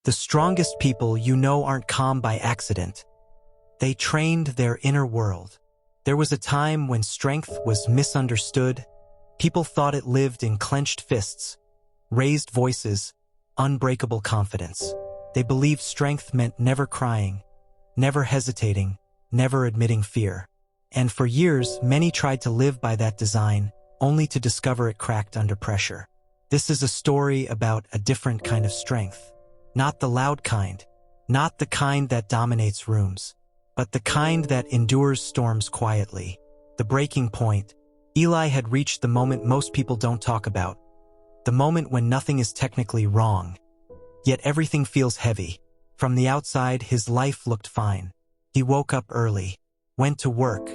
The strongest people you know aren't calm by accident. They trained their inner world. There was a time when strength was misunderstood. People thought it lived in clenched fists, raised voices, unbreakable confidence. They believed strength meant never crying, never hesitating, never admitting fear. And for years, many tried to live by that design, only to discover it cracked under pressure. This is a story about a different kind of strength. Not the loud kind, not the kind that dominates rooms, but the kind that endures storms quietly. The breaking point. Eli had reached the moment most people don't talk about. The moment when nothing is technically wrong, yet everything feels heavy. From the outside, his life looked fine. He woke up early, went to work,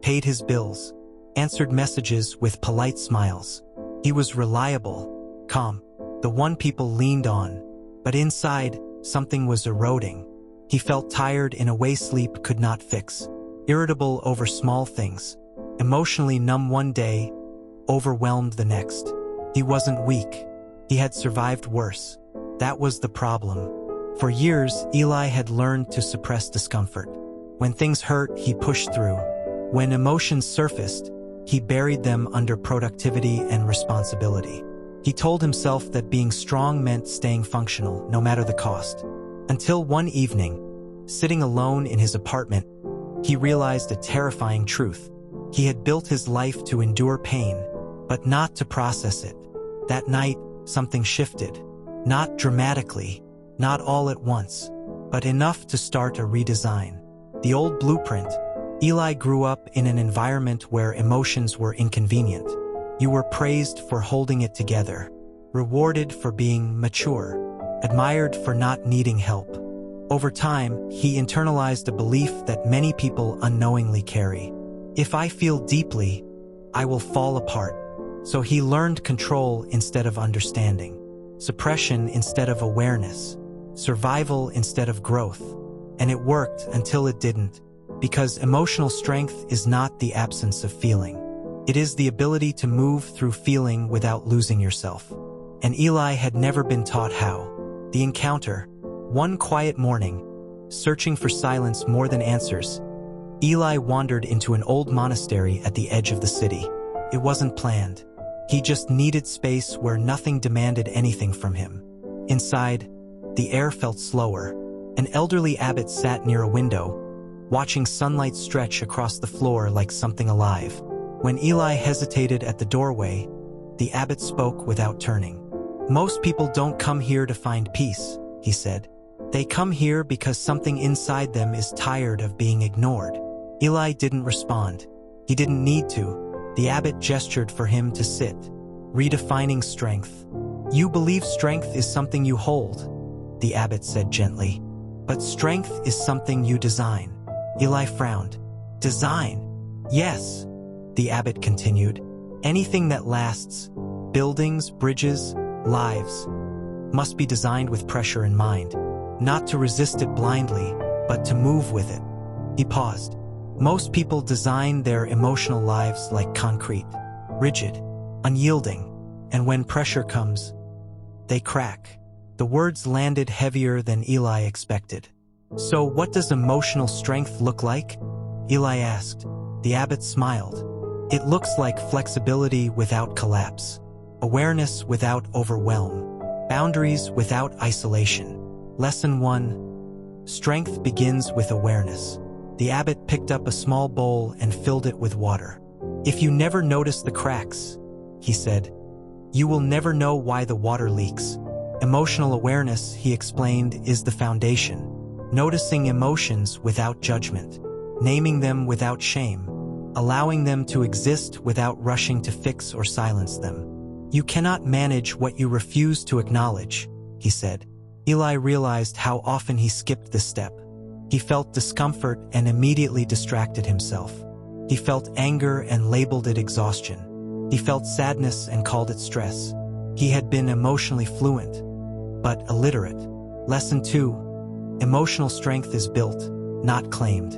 paid his bills, answered messages with polite smiles. He was reliable, calm, the one people leaned on. But inside, something was eroding. He felt tired in a way sleep could not fix, irritable over small things, emotionally numb one day, overwhelmed the next. He wasn't weak. He had survived worse. That was the problem. For years, Eli had learned to suppress discomfort. When things hurt, he pushed through. When emotions surfaced, he buried them under productivity and responsibility. He told himself that being strong meant staying functional, no matter the cost. Until one evening, sitting alone in his apartment, he realized a terrifying truth. He had built his life to endure pain, but not to process it. That night, something shifted. Not dramatically, not all at once, but enough to start a redesign. The old blueprint. Eli grew up in an environment where emotions were inconvenient. You were praised for holding it together, rewarded for being mature, admired for not needing help. Over time, he internalized a belief that many people unknowingly carry. If I feel deeply, I will fall apart. So he learned control instead of understanding, suppression instead of awareness, survival instead of growth. And it worked until it didn't, because emotional strength is not the absence of feeling. It is the ability to move through feeling without losing yourself. And Eli had never been taught how. The encounter. One quiet morning, searching for silence more than answers, Eli wandered into an old monastery at the edge of the city. It wasn't planned. He just needed space where nothing demanded anything from him. Inside, the air felt slower. An elderly abbot sat near a window, watching sunlight stretch across the floor like something alive. When Eli hesitated at the doorway, the abbot spoke without turning. Most people don't come here to find peace, he said. They come here because something inside them is tired of being ignored. Eli didn't respond. He didn't need to. The abbot gestured for him to sit, redefining strength. You believe strength is something you hold, the abbot said gently. But strength is something you design. Eli frowned. Design? Yes, the abbot continued. Anything that lasts, buildings, bridges, lives, must be designed with pressure in mind. Not to resist it blindly, but to move with it. He paused. Most people design their emotional lives like concrete, rigid, unyielding, and when pressure comes, they crack. The words landed heavier than Eli expected. So what does emotional strength look like? Eli asked. The abbot smiled. It looks like flexibility without collapse, awareness without overwhelm, boundaries without isolation. Lesson 1. Strength begins with awareness. The abbot picked up a small bowl and filled it with water. If you never notice the cracks, he said, you will never know why the water leaks. Emotional awareness, he explained, is the foundation. Noticing emotions without judgment, naming them without shame, allowing them to exist without rushing to fix or silence them. You cannot manage what you refuse to acknowledge, he said. Eli realized how often he skipped this step. He felt discomfort and immediately distracted himself. He felt anger and labeled it exhaustion. He felt sadness and called it stress. He had been emotionally fluent, but illiterate. Lesson 2. Emotional strength is built, not claimed.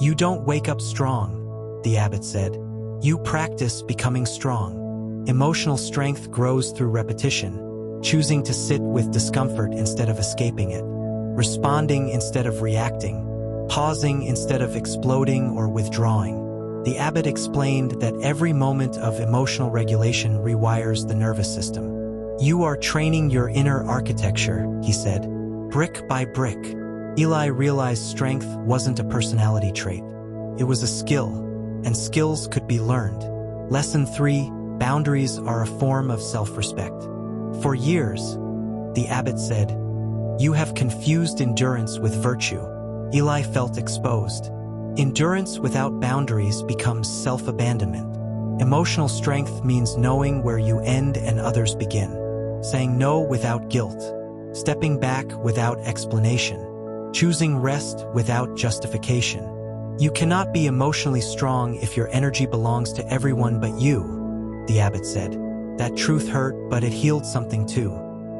You don't wake up strong, the abbot said. You practice becoming strong. Emotional strength grows through repetition. choosing to sit with discomfort instead of escaping it, responding instead of reacting, pausing instead of exploding or withdrawing. The abbot explained that every moment of emotional regulation rewires the nervous system. You are training your inner architecture, he said, brick by brick. Eli realized strength wasn't a personality trait. It was a skill, and skills could be learned. Lesson 3, boundaries are a form of self-respect. For years, the abbot said, you have confused endurance with virtue. Eli felt exposed. Endurance without boundaries becomes self-abandonment. Emotional strength means knowing where you end and others begin, saying no without guilt, stepping back without explanation, choosing rest without justification. You cannot be emotionally strong if your energy belongs to everyone but you, the abbot said. That truth hurt, but it healed something too.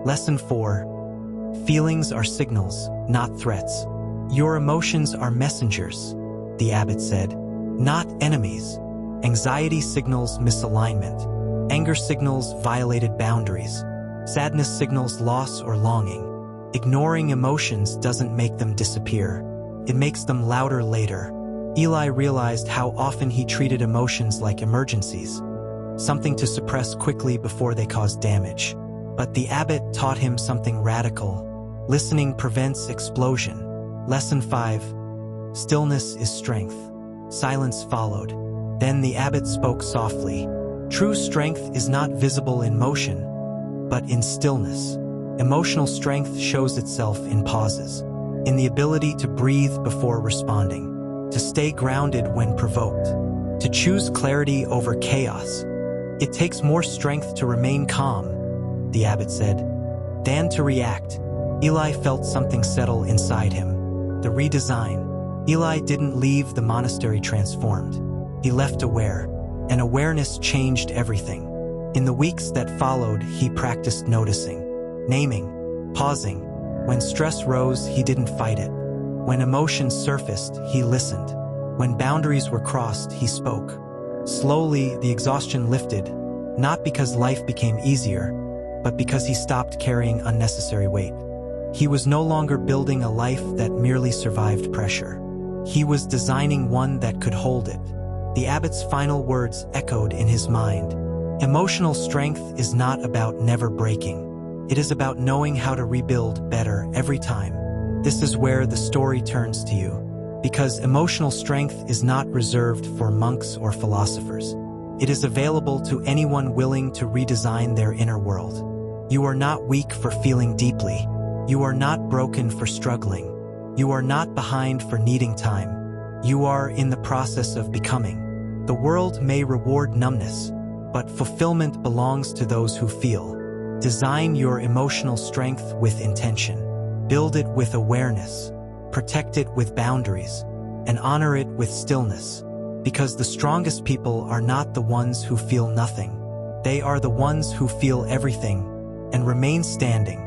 Lesson 4. Feelings are signals, not threats. Your emotions are messengers, the abbot said, not enemies. Anxiety signals misalignment. Anger signals violated boundaries. Sadness signals loss or longing. Ignoring emotions doesn't make them disappear. It makes them louder later. Eli realized how often he treated emotions like emergencies, something to suppress quickly before they caused damage. But the abbot taught him something radical. Listening prevents explosion. Lesson 5. Stillness is strength. Silence followed. Then the abbot spoke softly. True strength is not visible in motion, but in stillness. Emotional strength shows itself in pauses, in the ability to breathe before responding, to stay grounded when provoked, to choose clarity over chaos. It takes more strength to remain calm, the abbot said, than to react. Eli felt something settle inside him. The redesign. Eli didn't leave the monastery transformed. He left aware, and awareness changed everything. In the weeks that followed, he practiced noticing, naming, pausing. When stress rose, he didn't fight it. When emotions surfaced, he listened. When boundaries were crossed, he spoke. Slowly, the exhaustion lifted, not because life became easier, but because he stopped carrying unnecessary weight. He was no longer building a life that merely survived pressure. He was designing one that could hold it. The abbot's final words echoed in his mind. Emotional strength is not about never breaking. It is about knowing how to rebuild better every time. This is where the story turns to you, because emotional strength is not reserved for monks or philosophers. It is available to anyone willing to redesign their inner world. You are not weak for feeling deeply. You are not broken for struggling. You are not behind for needing time. You are in the process of becoming. The world may reward numbness, but fulfillment belongs to those who feel. Design your emotional strength with intention. Build it with awareness. Protect it with boundaries. And honor it with stillness. Because the strongest people are not the ones who feel nothing. They are the ones who feel everything and remain standing.